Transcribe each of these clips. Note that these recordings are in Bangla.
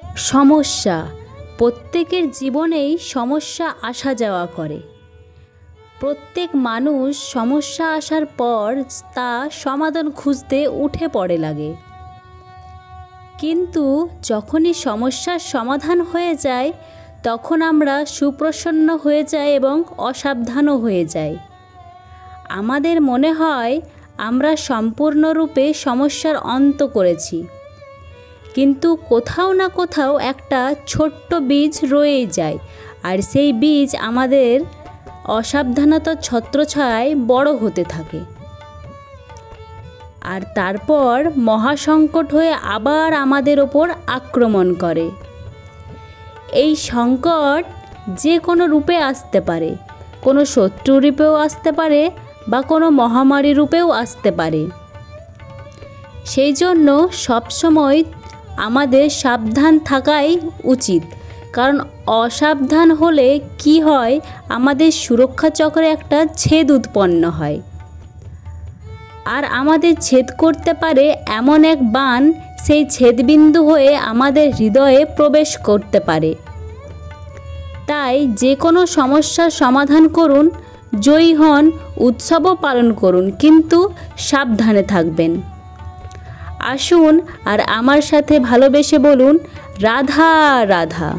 সমস্যা প্রত্যেকের জীবনেই সমস্যা আসা যাওয়া করে। প্রত্যেক মানুষ সমস্যা আসার পর তা সমাধান খুঁজতে উঠে পড়ে লাগে, কিন্তু যখনই সমস্যার সমাধান হয়ে যায় তখন আমরা সুপ্রসন্ন হয়ে যাই এবং অসাবধানও হয়ে যাই। আমাদের মনে হয় আমরা সম্পূর্ণরূপে সমস্যার অন্ত করেছি, কিন্তু কোথাও না কোথাও একটা ছোট্ট বীজ রয়েই যায়, আর সেই বীজ আমাদের অসাবধানতার ছত্রছায়ায় বড় হতে থাকে, আর তারপর মহাসংকট হয়ে আবার আমাদের ওপর আক্রমণ করে। এই সংকট যে কোনো রূপে আসতে পারে, কোনো শত্রু রূপেও আসতে পারে বা কোনো মহামারী রূপেও আসতে পারে। সেই জন্য সবসময় আমাদের সাবধান থাকাই উচিত, কারণ অসাবধান হলে কি হয়, আমাদের সুরক্ষা চক্রে একটা ছেদ উৎপন্ন হয়, আর আমাদের ছেদ করতে পারে এমন এক বাণ, সেই ছেদবিন্দু হয়ে আমাদের হৃদয়ে প্রবেশ করতে পারে। তাই যে কোনো সমস্যার সমাধান করুন, জয়ী হন, উৎসবও পালন করুন, কিন্তু সাবধানে থাকবেন। আসুন আর আমার সাথে ভালোবেসে বলুন, রাধা রাধা।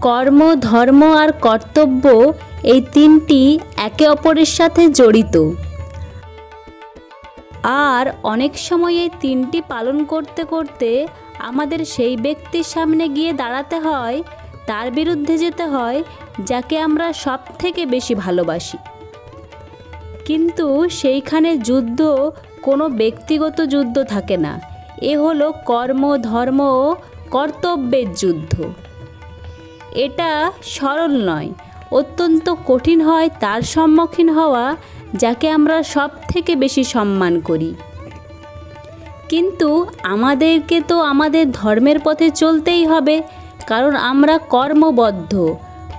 কর্ম, ধর্ম আর কর্তব্য এই তিনটি একে অপরের সাথে জড়িত, আর অনেক সময় এই তিনটি পালন করতে করতে আমাদের সেই ব্যক্তির সামনে গিয়ে দাঁড়াতে হয়, তার বিরুদ্ধে যেতে হয় যাকে আমরা সব থেকে বেশি ভালোবাসি। কিন্তু সেইখানে যুদ্ধ কোনো ব্যক্তিগত যুদ্ধ থাকে না, এ হলো কর্ম, ধর্ম ও কর্তব্যের যুদ্ধ। এটা সরল নয়, অত্যন্ত কঠিন হয় তার সম্মুখীন হওয়া যাকে আমরা সব থেকে বেশি সম্মান করি। কিন্তু আমাদেরকে তো আমাদের ধর্মের পথে চলতেই হবে, কারণ আমরা কর্মবদ্ধ,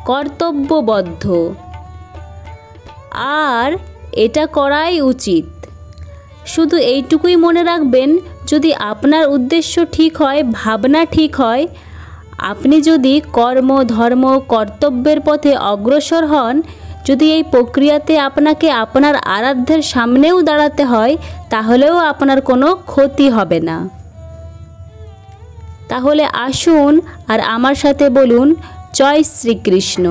কর্তব্যবদ্ধ, আর এটা করাই উচিত। শুধু এইটুকুই মনে রাখবেন, যদি আপনার উদ্দেশ্য ঠিক হয়, ভাবনা ঠিক হয়, আপনি যদি কর্ম, ধর্ম, কর্তব্যের পথে অগ্রসর হন, যদি এই প্রক্রিয়াতে আপনাকে আপনার আরাধ্যের সামনেও দাঁড়াতে হয়, তাহলেও আপনার কোনো ক্ষতি হবে না। তাহলে আসুন আর আমার সাথে বলুন, জয় শ্রীকৃষ্ণ।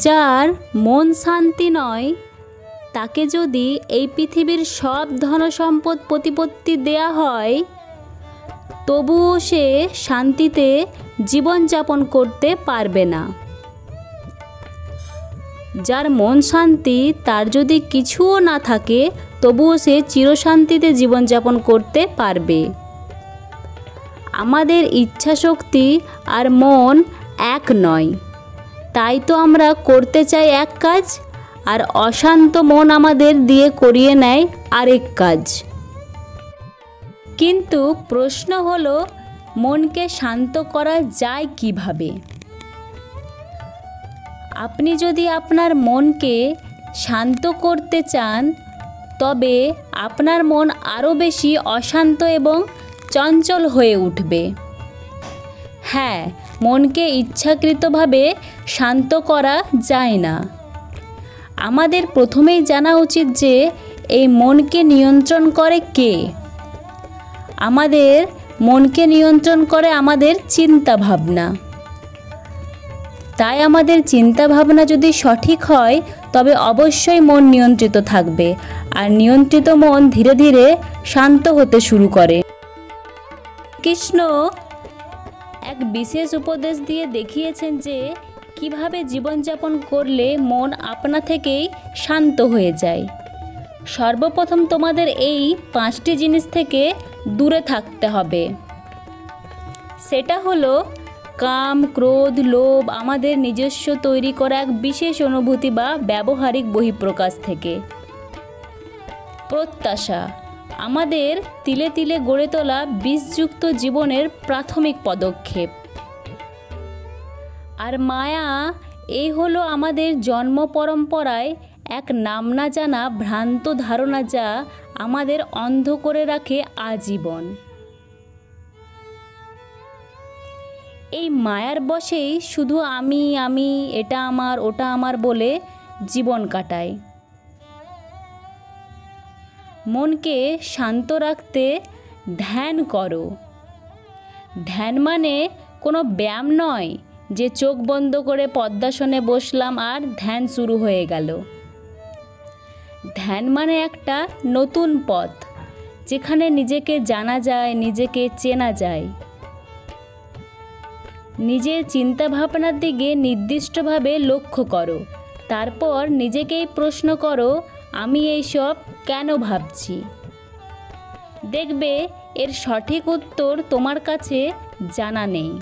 যার মন শান্তি নয়, তাকে যদি এই পৃথিবীর সব ধনসম্পদ প্রতিপত্তি দেয়া হয়, তবুও সে শান্তিতে জীবনযাপন করতে পারবে না। যার মন শান্তি, তার যদি কিছুও না থাকে, তবুও সে চিরশান্তিতে জীবনযাপন করতে পারবে। আমাদের ইচ্ছাশক্তি আর মন এক নয়, তাই তো আমরা করতে চাই এক কাজ, আর অশান্ত মন আমাদের দিয়ে করিয়ে নেয় আরেক কাজ। কিন্তু প্রশ্ন হলো, মনকে শান্ত করা যায় কিভাবে? আপনি যদি আপনার মনকে শান্ত করতে চান, তবে আপনার মন আরও বেশি অশান্ত এবং চঞ্চল হয়ে উঠবে। হ্যাঁ, মনকে ইচ্ছাকৃতভাবে শান্ত করা যায় না। আমাদের প্রথমেই জানা উচিত যে এই মনকে নিয়ন্ত্রণ করে কে। আমাদের মনকে নিয়ন্ত্রণ করে আমাদের চিন্তা ভাবনা। তাই আমাদের চিন্তা ভাবনা যদি সঠিক হয়, তবে অবশ্যই মন নিয়ন্ত্রিত থাকবে, আর নিয়ন্ত্রিত মন ধীরে ধীরে শান্ত হতে শুরু করে। কৃষ্ণ এক বিশেষ উপদেশ দিয়ে দেখিয়েছেন যে কিভাবে জীবনযাপন করলে মন আপনা থেকেই শান্ত হয়ে যায়। সর্বপ্রথম তোমাদের এই 5টি জিনিস থেকে দূরে থাকতে হবে। সেটা হলো কাম, ক্রোধ, লোভ, আমাদের নিজস্ব তৈরি করা এক বিশেষ অনুভূতি বা ব্যবহারিক বহিঃপ্রকাশ থেকে। প্রত্যাশা, আমাদের তিলে তিলে গড়ে তোলা বিষযুক্ত জীবনের প্রাথমিক পদক্ষেপ। আর মায়া, এই হলো আমাদের জন্ম পরম্পরায় এক নাম না জানা ভ্রান্ত ধারণা, যা আমাদের অন্ধ করে রাখে আজীবন। এই মায়ার বশেই শুধু আমি আমি, এটা আমার ওটা আমার বলে জীবন কাটায়। মনকে শান্ত রাখতে ধ্যান করো। ধ্যান মানে কোনো ব্যায়াম নয় যে চোখ বন্ধ করে পদ্মাসনে বসলাম আর ধ্যান শুরু হয়ে গেল। ধ্যান মানে একটা নতুন পথ, যেখানে নিজেকে জানা যায়, নিজেকে চেনা যায়। নিজের চিন্তাভাবনার দিকে নির্দিষ্টভাবে লক্ষ্য করো। তারপর নিজেকেই প্রশ্ন করো, আমি এইসব কেন ভাবছি? দেখবে এর সঠিক উত্তর তোমার কাছে জানা নেই।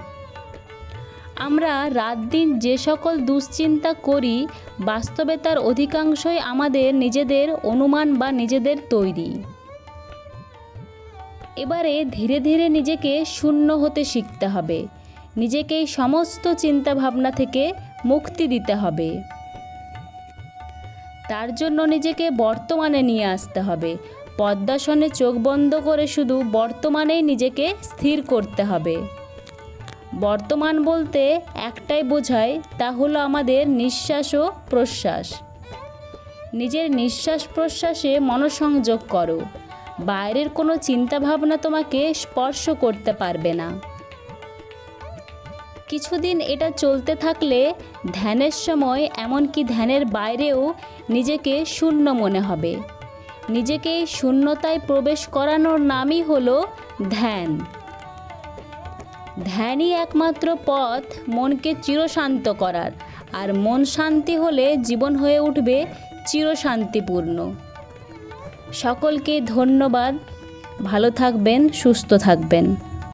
আমরা রাত দিন যে সকল দুশ্চিন্তা করি, বাস্তবে তার অধিকাংশই আমাদের নিজেদের অনুমান বা নিজেদের তৈরি। এবারে ধীরে ধীরে নিজেকে শূন্য হতে শিখতে হবে। নিজেকে সমস্ত চিন্তা ভাবনা থেকে মুক্তি দিতে হবে। তার জন্য নিজেকে বর্তমানে নিয়ে আসতে হবে। পদ্মাসনে চোখ বন্ধ করে শুধু বর্তমানেই নিজেকে স্থির করতে হবে। বর্তমান বলতে একটাই বোঝায়, তা হলো আমাদের নিঃশ্বাস ও প্রশ্বাস। নিজের নিঃশ্বাস প্রশ্বাসে মনোসংযোগ করো। বাইরের কোনো চিন্তাভাবনা তোমাকে স্পর্শ করতে পারবে না। কিছুদিন এটা চলতে থাকলে ধ্যানের সময়, এমনকি ধ্যানের বাইরেও নিজেকে শূন্য মনে হবে। নিজেকে শূন্যতায় প্রবেশ করানোর নামই হলো ধ্যান। ধ্যানই একমাত্র পথ মনকে চিরশান্ত করার। আর মন শান্তি হলে জীবন হয়ে উঠবে চিরশান্তিপূর্ণ। সকলকে ধন্যবাদ। ভালো থাকবেন, সুস্থ থাকবেন।